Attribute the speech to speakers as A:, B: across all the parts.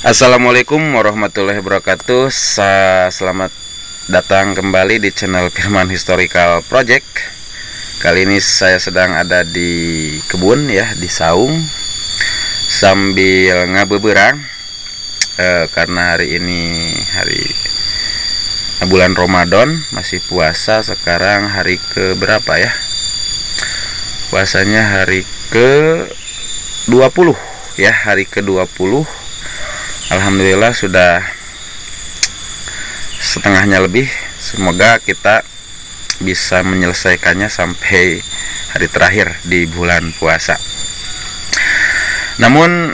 A: Assalamualaikum warahmatullahi wabarakatuh. Selamat datang kembali di channel Firman Historical Project. Kali ini saya sedang ada di kebun ya, di saung, sambil ngabeberang karena hari ini hari bulan Ramadan, masih puasa. Sekarang hari ke berapa ya? Puasanya hari ke 20 ya, hari ke 20. Alhamdulillah sudah setengahnya lebih. Semoga kita bisa menyelesaikannya sampai hari terakhir di bulan puasa. Namun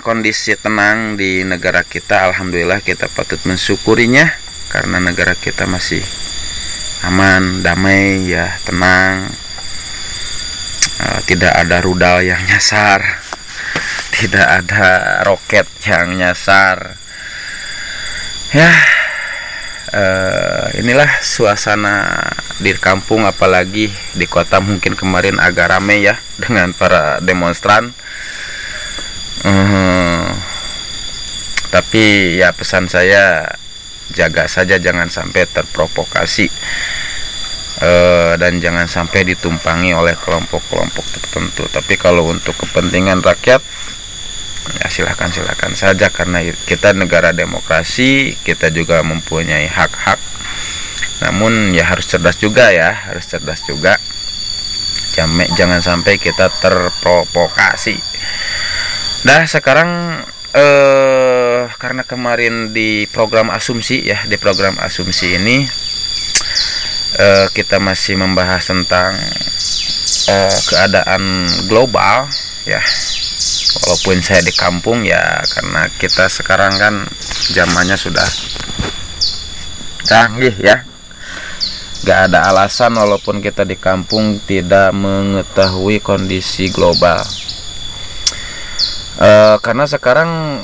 A: kondisi tenang di negara kita, alhamdulillah kita patut mensyukurinya, karena negara kita masih aman, damai ya, tenang. Tidak ada rudal yang nyasar, tidak ada roket yang nyasar ya. Inilah suasana di kampung, apalagi di kota mungkin kemarin agak ramai ya dengan para demonstran. Tapi ya pesan saya, jaga saja jangan sampai terprovokasi dan jangan sampai ditumpangi oleh kelompok-kelompok tertentu. Tapi kalau untuk kepentingan rakyat ya silakan saja, karena kita negara demokrasi, kita juga mempunyai hak-hak. Namun ya harus cerdas juga ya, jangan sampai kita terprovokasi. Nah sekarang karena kemarin di program asumsi ya, di program asumsi ini kita masih membahas tentang keadaan global ya. Walaupun saya di kampung ya, karena kita sekarang kan zamannya sudah canggih ya, gak ada alasan walaupun kita di kampung tidak mengetahui kondisi global. Karena sekarang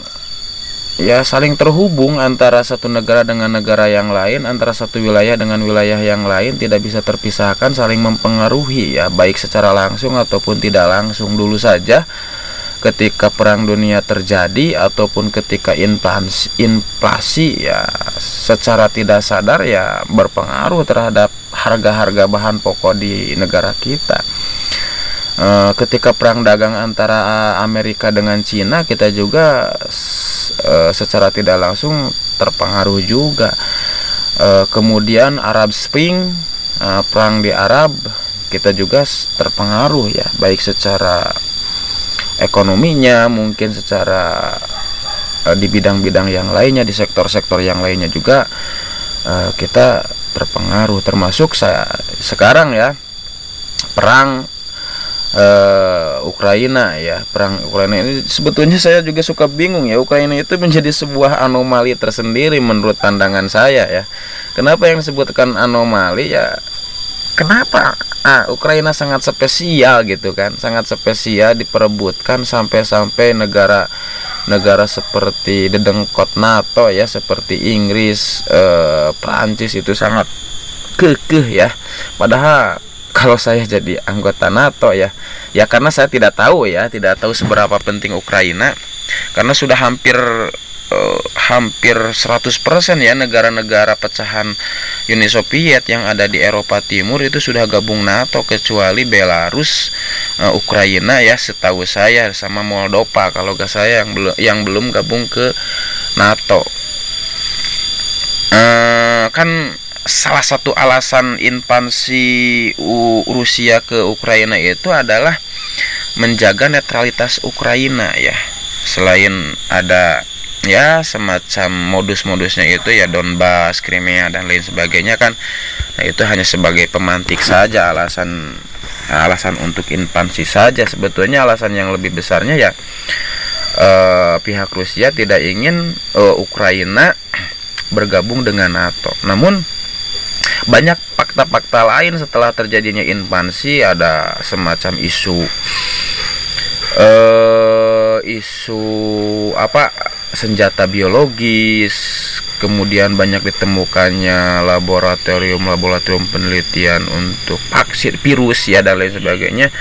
A: ya saling terhubung antara satu negara dengan negara yang lain, antara satu wilayah dengan wilayah yang lain, tidak bisa terpisahkan, saling mempengaruhi ya, baik secara langsung ataupun tidak langsung. Dulu saja ketika perang dunia terjadi ataupun ketika inflasi ya, secara tidak sadar ya berpengaruh terhadap harga-harga bahan pokok di negara kita. Ketika perang dagang antara Amerika dengan Cina, kita juga secara tidak langsung terpengaruh juga. Kemudian Arab Spring, perang di Arab, kita juga terpengaruh ya, baik secara ekonominya, mungkin secara di bidang-bidang yang lainnya, di sektor-sektor yang lainnya juga kita terpengaruh. Termasuk sekarang ya, perang Ukraina ya, perang Ukraina ini sebetulnya saya juga suka bingung ya. Ukraina itu menjadi sebuah anomali tersendiri menurut pandangan saya ya. Kenapa yang disebutkan anomali ya? Kenapa Ukraina sangat spesial gitu kan, sangat spesial, diperebutkan sampai negara seperti dedengkot NATO ya, seperti Inggris, Prancis itu sangat kekeh ya. Padahal kalau saya jadi anggota NATO ya karena saya tidak tahu seberapa penting Ukraina, karena sudah hampir 100% ya negara-negara pecahan Uni Soviet yang ada di Eropa Timur itu sudah gabung NATO, kecuali Belarus, Ukraina ya setahu saya, sama Moldova kalau gak saya yang belum gabung ke NATO. Kan salah satu alasan invasi Rusia ke Ukraina itu adalah menjaga netralitas Ukraina ya. Selain ada ya semacam modus-modusnya itu ya, Donbas, Crimea dan lain sebagainya kan. Nah itu hanya sebagai pemantik saja, alasan untuk invasi saja. Sebetulnya alasan yang lebih besarnya ya pihak Rusia tidak ingin Ukraina bergabung dengan NATO. Namun banyak fakta-fakta lain setelah terjadinya invasi. Ada semacam isu senjata biologis, kemudian banyak ditemukannya laboratorium penelitian untuk vaksin virus ya dan lain sebagainya.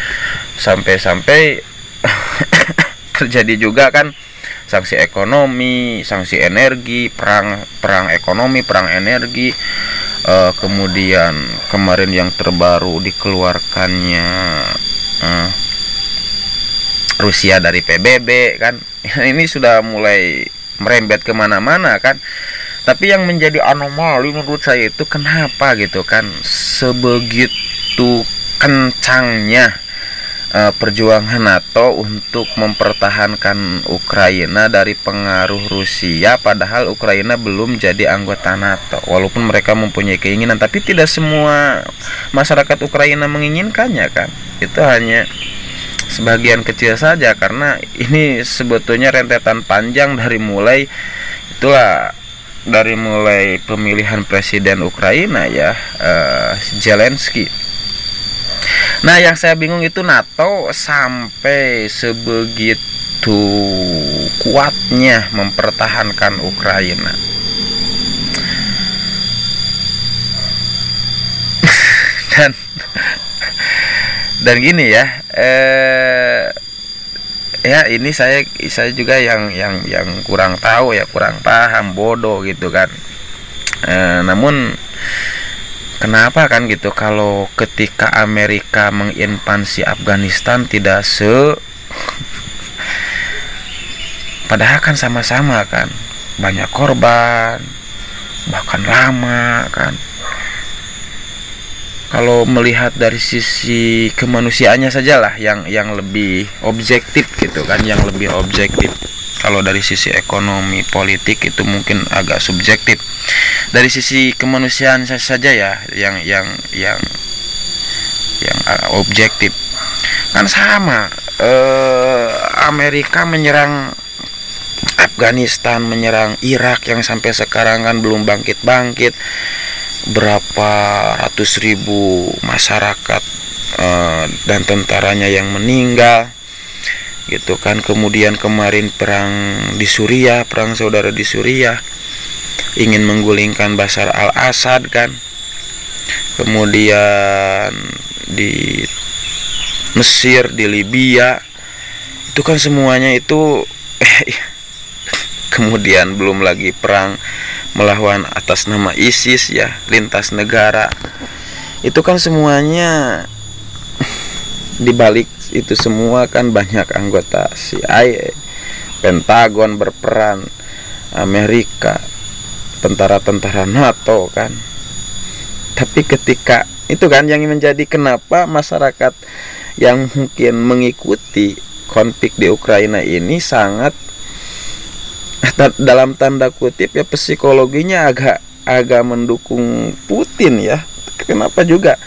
A: Sampai-sampai terjadi juga kan sanksi ekonomi, sanksi energi, perang ekonomi, perang energi. Kemudian kemarin yang terbaru dikeluarkannya Rusia dari PBB kan. Ini sudah mulai merembet kemana-mana kan. Tapi yang menjadi anomali menurut saya itu kenapa gitu kan, sebegitu kencangnya perjuangan NATO untuk mempertahankan Ukraina dari pengaruh Rusia, padahal Ukraina belum jadi anggota NATO. Walaupun mereka mempunyai keinginan, tapi tidak semua masyarakat Ukraina menginginkannya kan. Itu hanya sebagian kecil saja, karena ini sebetulnya rentetan panjang dari mulai pemilihan presiden Ukraina ya, Zelensky. Nah, yang saya bingung itu NATO sampai sebegitu kuatnya mempertahankan Ukraina. dan gini ya, ya ini saya juga yang kurang tahu ya, kurang paham, bodoh gitu kan. Namun kenapa kan gitu, kalau ketika Amerika menginvasi Afghanistan tidak padahal kan sama-sama kan banyak korban, bahkan lama kan. Kalau melihat dari sisi kemanusiaannya sajalah yang lebih objektif gitu kan, yang lebih objektif. Kalau dari sisi ekonomi politik itu mungkin agak subjektif. Dari sisi kemanusiaan saja ya yang objektif. Kan sama, Amerika menyerang Afghanistan, menyerang Irak yang sampai sekarang kan belum bangkit-bangkit. Berapa ratus ribu masyarakat dan tentaranya yang meninggal gitu kan. Kemudian kemarin perang di Suriah, perang saudara di Suriah, ingin menggulingkan Bashar al-Assad kan. Kemudian di Mesir, di Libya, itu kan semuanya itu kemudian belum lagi perang melawan atas nama ISIS ya, lintas negara. Itu kan semuanya dibalik itu semua kan banyak anggota CIA, Pentagon berperan, Amerika, tentara-tentara NATO kan. Tapi ketika itu kan yang menjadi kenapa masyarakat yang mungkin mengikuti konflik di Ukraina ini sangat, dalam tanda kutip ya, psikologinya agak mendukung Putin ya. Kenapa juga?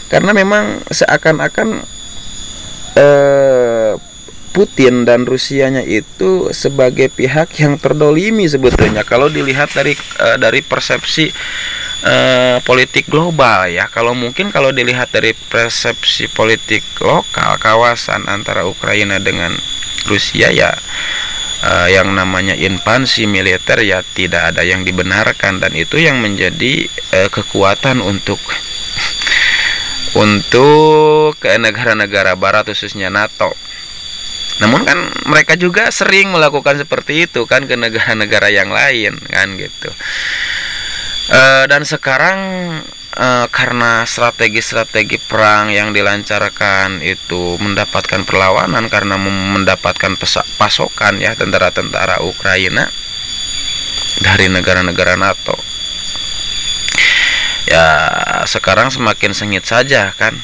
A: Karena memang seakan-akan Putin dan Rusianya itu sebagai pihak yang terdolimi sebetulnya kalau dilihat dari persepsi politik global ya. Kalau dilihat dari persepsi politik lokal kawasan antara Ukraina dengan Rusia ya, yang namanya invasi militer ya tidak ada yang dibenarkan, dan itu yang menjadi kekuatan untuk negara-negara barat khususnya NATO. Namun kan mereka juga sering melakukan seperti itu kan ke negara-negara yang lain kan gitu. Dan sekarang karena strategi-strategi perang yang dilancarkan itu mendapatkan perlawanan karena mendapatkan pasokan ya tentara-tentara Ukraina dari negara-negara NATO. Ya sekarang semakin sengit saja kan.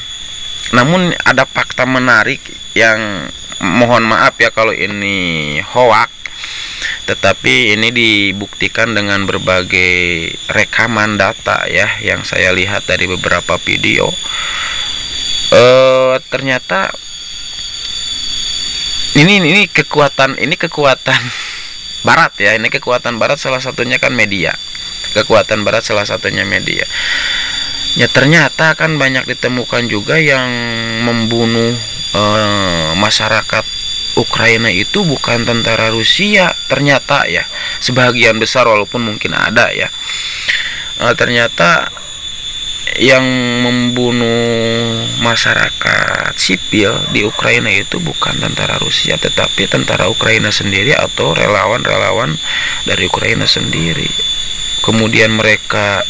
A: Namun ada fakta menarik yang mohon maaf ya kalau ini hoak, tetapi ini dibuktikan dengan berbagai rekaman data ya yang saya lihat dari beberapa video. Ternyata ini kekuatan barat ya, ini kekuatan barat, salah satunya kan media. Kekuatan barat salah satunya media. Ya ternyata kan banyak ditemukan juga yang membunuh masyarakat Ukraina itu bukan tentara Rusia ternyata ya, sebagian besar, walaupun mungkin ada ya. Ternyata yang membunuh masyarakat sipil di Ukraina itu bukan tentara Rusia, tetapi tentara Ukraina sendiri atau relawan-relawan dari Ukraina sendiri. Kemudian mereka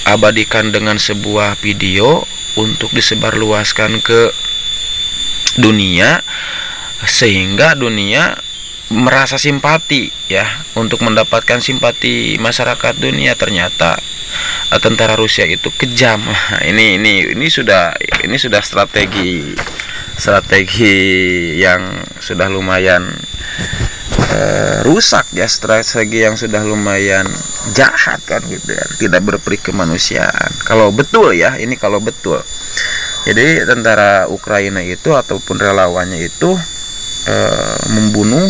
A: abadikan dengan sebuah video untuk disebarluaskan ke dunia, sehingga dunia merasa simpati ya, untuk mendapatkan simpati masyarakat dunia. Ternyata tentara Rusia itu kejam. Ini sudah strategi yang sudah lumayan rusak ya, strategi yang sudah lumayan jahat kan gitu ya, tidak berperi kemanusiaan. Kalau betul ya, ini kalau betul. Jadi tentara Ukraina itu ataupun relawannya itu membunuh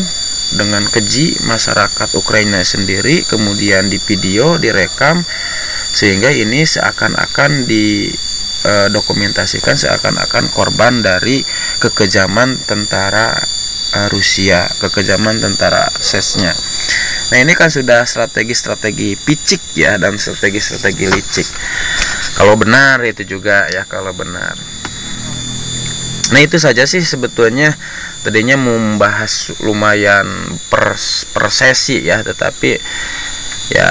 A: dengan keji masyarakat Ukraina sendiri, kemudian di video, direkam, sehingga ini seakan-akan didokumentasikan seakan-akan korban dari kekejaman tentara Rusia, kekejaman tentara SES-nya. Nah, ini kan sudah strategi-strategi picik ya, dan strategi-strategi licik. Kalau benar itu juga ya, kalau benar. Nah, itu saja sih sebetulnya. Tadinya membahas lumayan per sesi ya, tetapi ya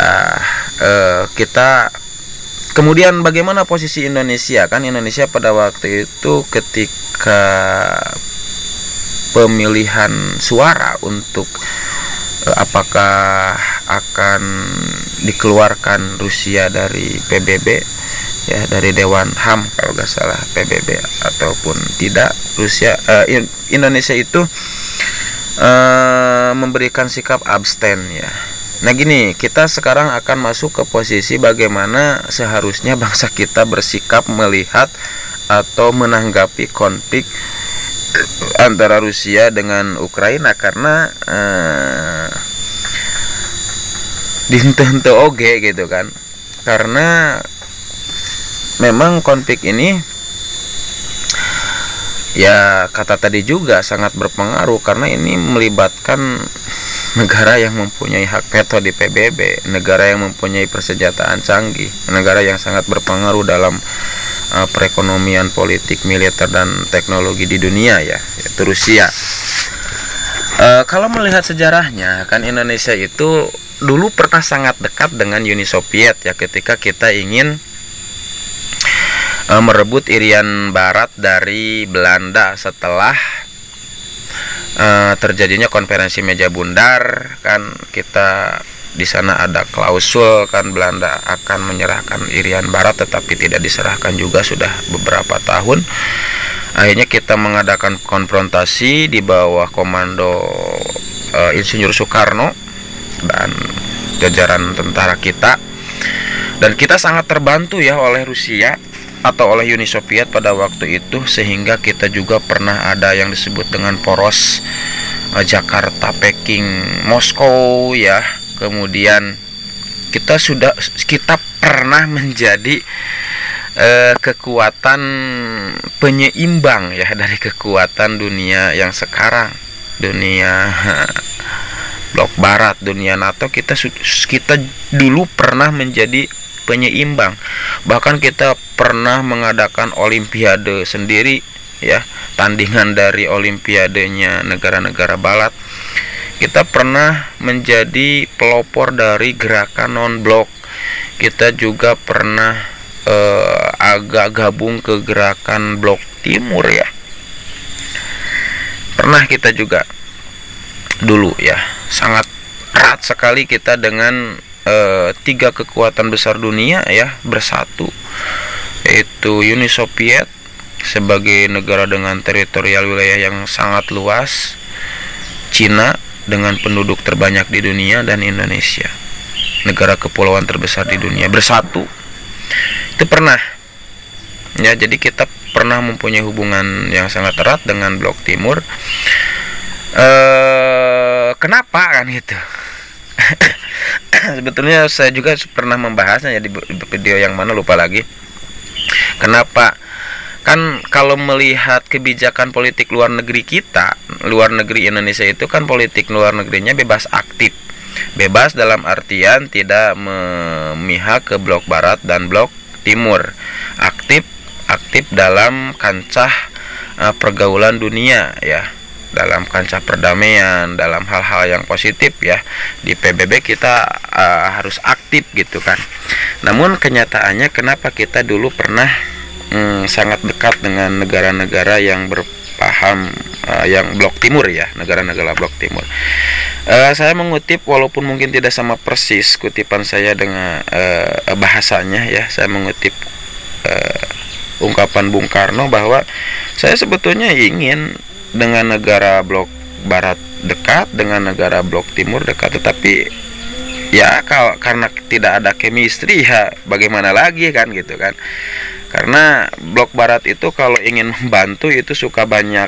A: kita kemudian bagaimana posisi Indonesia, kan Indonesia pada waktu itu ketika pemilihan suara untuk apakah akan dikeluarkan Rusia dari PBB ya, dari Dewan HAM kalau nggak salah PBB, ataupun tidak, Rusia Indonesia itu memberikan sikap abstain ya. Nah gini, kita sekarang akan masuk ke posisi bagaimana seharusnya bangsa kita bersikap melihat atau menanggapi konflik antara Rusia dengan Ukraina, karena dintentu oge gitu kan, karena memang konflik ini ya, kata tadi juga sangat berpengaruh, karena ini melibatkan negara yang mempunyai hak veto di PBB, negara yang mempunyai persenjataan canggih, negara yang sangat berpengaruh dalam perekonomian, politik, militer, dan teknologi di dunia ya, yaitu Rusia. Kalau melihat sejarahnya kan, Indonesia itu dulu pernah sangat dekat dengan Uni Soviet ya, ketika kita ingin merebut Irian Barat dari Belanda setelah terjadinya konferensi meja bundar kan. Kita di sana ada klausul kan, Belanda akan menyerahkan Irian Barat, tetapi tidak diserahkan juga sudah beberapa tahun. Akhirnya kita mengadakan konfrontasi di bawah komando Insinyur Soekarno dan jajaran tentara kita, dan kita sangat terbantu ya oleh Rusia atau oleh Uni Soviet pada waktu itu, sehingga kita juga pernah ada yang disebut dengan poros Jakarta, Peking, Moskow ya. Kemudian kita pernah menjadi kekuatan penyeimbang ya dari kekuatan dunia yang sekarang, dunia blok barat, dunia NATO. Kita dulu pernah menjadi penyeimbang, bahkan kita pernah mengadakan olimpiade sendiri ya, tandingan dari olimpiadenya negara-negara barat. Kita pernah menjadi pelopor dari gerakan non-blok. Kita juga pernah agak gabung ke gerakan blok timur ya, pernah kita juga dulu ya. Sangat erat sekali kita dengan tiga kekuatan besar dunia ya bersatu, yaitu Uni Soviet sebagai negara dengan teritorial wilayah yang sangat luas, Cina dengan penduduk terbanyak di dunia, dan Indonesia, negara kepulauan terbesar di dunia, bersatu. Itu pernah ya, jadi kita pernah mempunyai hubungan yang sangat erat dengan blok timur. Kenapa kan gitu? Sebetulnya saya juga pernah membahasnya ya di video yang mana lupa lagi. Kenapa? Kan kalau melihat kebijakan politik luar negeri kita, luar negeri Indonesia itu kan politik luar negerinya bebas aktif. Bebas dalam artian tidak memihak ke blok barat dan blok timur. Aktif dalam kancah pergaulan dunia ya, dalam kancah perdamaian, dalam hal-hal yang positif ya. Di PBB kita harus aktif gitu kan. Namun kenyataannya kenapa kita dulu pernah sangat dekat dengan negara-negara yang berpaham yang blok timur ya, negara-negara blok timur. Saya mengutip walaupun mungkin tidak sama persis kutipan saya dengan bahasanya ya. Saya mengutip ungkapan Bung Karno bahwa saya sebetulnya ingin dengan negara blok barat dekat, dengan negara blok timur dekat, tetapi ya karena tidak ada chemistry ya bagaimana lagi kan gitu kan. Karena blok barat itu kalau ingin membantu itu suka banyak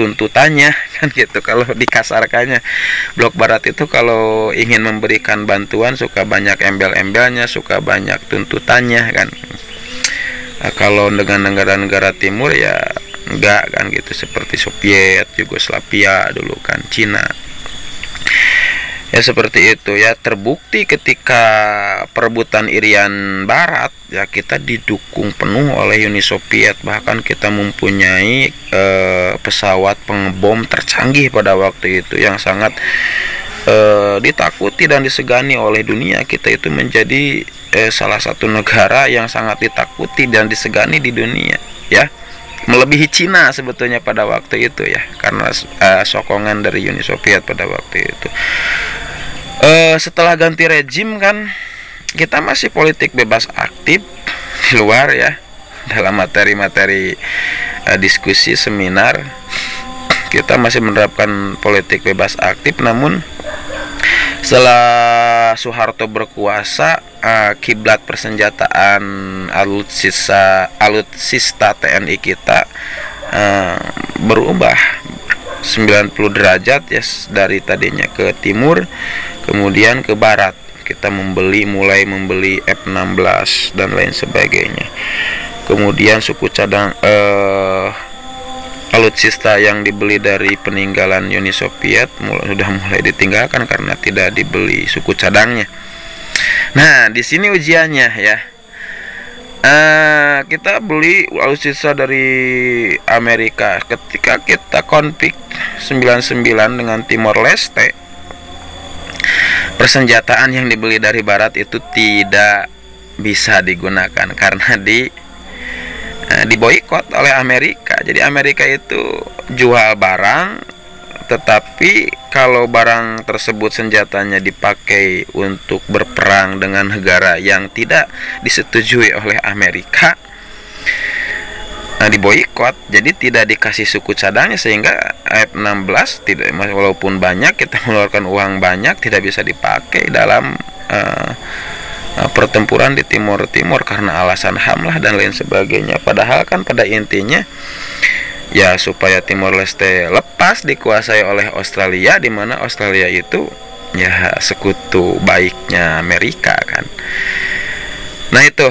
A: tuntutannya kan gitu. Kalau dikasarkannya, blok barat itu kalau ingin memberikan bantuan suka banyak embel-embelnya, suka banyak tuntutannya kan. Kalau dengan negara-negara timur ya enggak kan gitu, seperti Soviet, Yugoslavia dulu kan, Cina. Ya seperti itu ya, terbukti ketika perebutan Irian Barat ya kita didukung penuh oleh Uni Soviet, bahkan kita mempunyai pesawat pengebom tercanggih pada waktu itu yang sangat ditakuti dan disegani oleh dunia. Kita itu menjadi salah satu negara yang sangat ditakuti dan disegani di dunia ya, melebihi Cina sebetulnya pada waktu itu ya, karena sokongan dari Uni Soviet pada waktu itu. Setelah ganti rejim kan kita masih politik bebas aktif di luar ya, dalam materi-materi diskusi seminar kita masih menerapkan politik bebas aktif. Namun setelah Soeharto berkuasa, kiblat persenjataan alutsista TNI kita berubah 90 derajat ya, dari tadinya ke timur kemudian ke barat. Kita mulai membeli F-16 dan lain sebagainya. Kemudian suku cadang alutsista yang dibeli dari peninggalan Uni Soviet sudah mulai ditinggalkan karena tidak dibeli suku cadangnya. Nah, di sini ujiannya ya. Kita beli alutsista dari Amerika. Ketika kita konflik 99 dengan Timor Leste, persenjataan yang dibeli dari barat itu tidak bisa digunakan karena diboikot oleh Amerika. Jadi Amerika itu jual barang, tetapi kalau barang tersebut senjatanya dipakai untuk berperang dengan negara yang tidak disetujui oleh Amerika, diboikot. Jadi tidak dikasih suku cadangnya, sehingga F-16 tidak, walaupun banyak kita mengeluarkan uang banyak, tidak bisa dipakai dalam pertempuran di Timur karena alasan HAM lah dan lain sebagainya. Padahal kan pada intinya ya supaya Timor Leste lepas dikuasai oleh Australia, di mana Australia itu ya sekutu baiknya Amerika kan. Nah itu.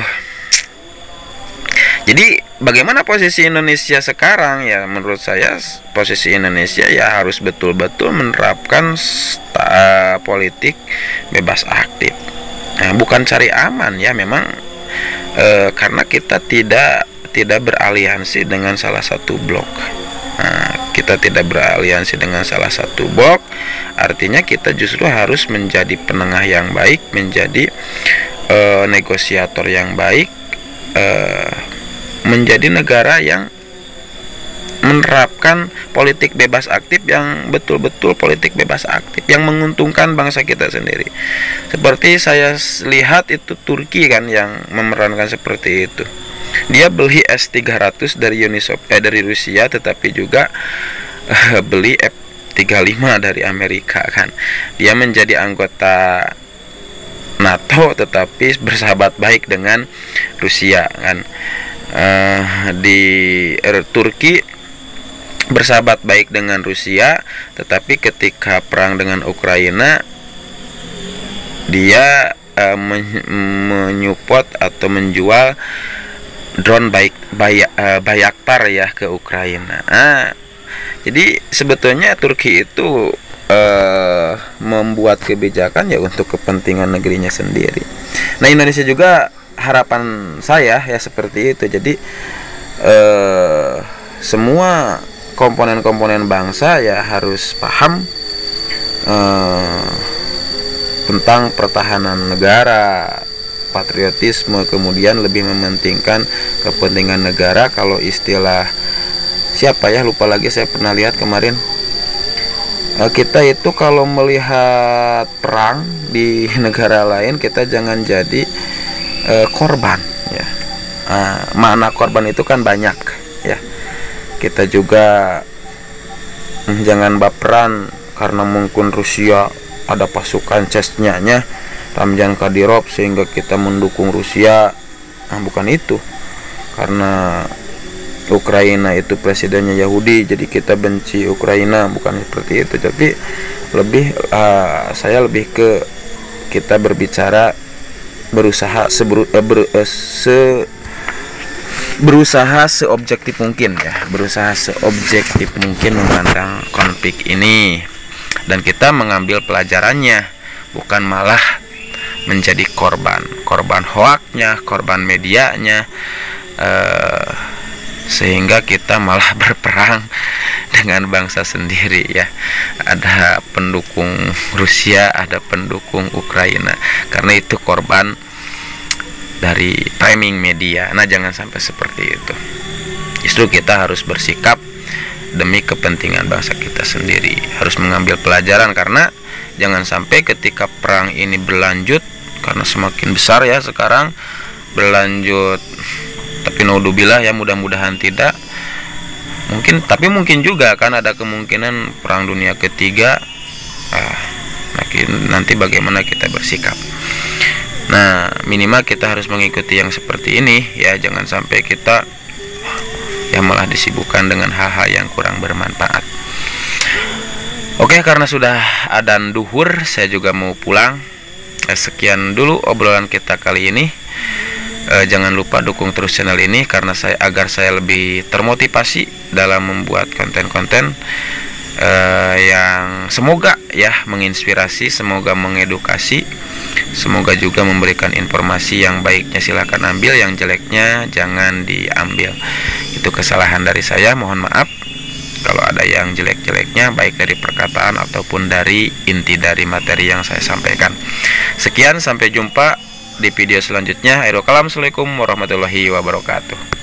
A: Jadi bagaimana posisi Indonesia sekarang ya, menurut saya posisi Indonesia ya harus betul-betul menerapkan politik bebas aktif. Nah, bukan cari aman ya, memang karena kita tidak beraliansi dengan salah satu blok. Nah, kita tidak beraliansi dengan salah satu blok, artinya kita justru harus menjadi penengah yang baik, menjadi negosiator yang baik, menjadi negara yang menerapkan politik bebas aktif yang betul-betul politik bebas aktif yang menguntungkan bangsa kita sendiri. Seperti saya lihat itu Turki kan yang memerankan seperti itu. Dia beli S-300 dari dari Rusia, tetapi juga beli F-35 dari Amerika kan. Dia menjadi anggota NATO tetapi bersahabat baik dengan Rusia kan. Di Turki bersahabat baik dengan Rusia, tetapi ketika perang dengan Ukraina dia menyupport atau menjual drone Bayraktar ya ke Ukraina. Jadi sebetulnya Turki itu membuat kebijakan ya untuk kepentingan negerinya sendiri. Nah, Indonesia juga harapan saya ya seperti itu. Jadi semua komponen-komponen bangsa ya harus paham tentang pertahanan negara, patriotisme, kemudian lebih mementingkan kepentingan negara. Kalau istilah siapa ya, lupa lagi, saya pernah lihat kemarin, kita itu kalau melihat perang di negara lain, kita jangan jadi korban ya. Makna korban itu kan banyak ya. Kita juga jangan baperan karena mungkin Rusia ada pasukan CESNY-nya Ramjan Kadyrov sehingga kita mendukung Rusia. Bukan itu. Karena Ukraina itu presidennya Yahudi, jadi kita benci Ukraina, bukan seperti itu. Tapi saya lebih ke kita berbicara berusaha seobjektif mungkin ya, berusaha seobjektif mungkin memandang konflik ini, dan kita mengambil pelajarannya, bukan malah menjadi korban hoaknya, korban medianya, sehingga kita malah berperang dengan bangsa sendiri ya. Ada pendukung Rusia, ada pendukung Ukraina, karena itu korban dari framing media. Nah, jangan sampai seperti itu. Justru kita harus bersikap demi kepentingan bangsa kita sendiri, harus mengambil pelajaran, karena jangan sampai ketika perang ini berlanjut, karena semakin besar ya sekarang berlanjut, tapi naudzubillah ya, mudah-mudahan tidak, mungkin juga kan ada kemungkinan perang dunia ketiga. Nanti bagaimana kita bersikap. Nah, minimal kita harus mengikuti yang seperti ini ya, jangan sampai kita yang malah disibukkan dengan hal-hal yang kurang bermanfaat. Oke, karena sudah adzan duhur, saya juga mau pulang. Sekian dulu obrolan kita kali ini. Jangan lupa dukung terus channel ini agar saya lebih termotivasi dalam membuat konten-konten yang semoga ya menginspirasi, semoga mengedukasi, semoga juga memberikan informasi. Yang baiknya silahkan ambil, yang jeleknya jangan diambil. Itu kesalahan dari saya, mohon maaf kalau ada yang jelek-jeleknya, baik dari perkataan ataupun dari inti dari materi yang saya sampaikan. Sekian, sampai jumpa di video selanjutnya. Assalamualaikum warahmatullahi wabarakatuh.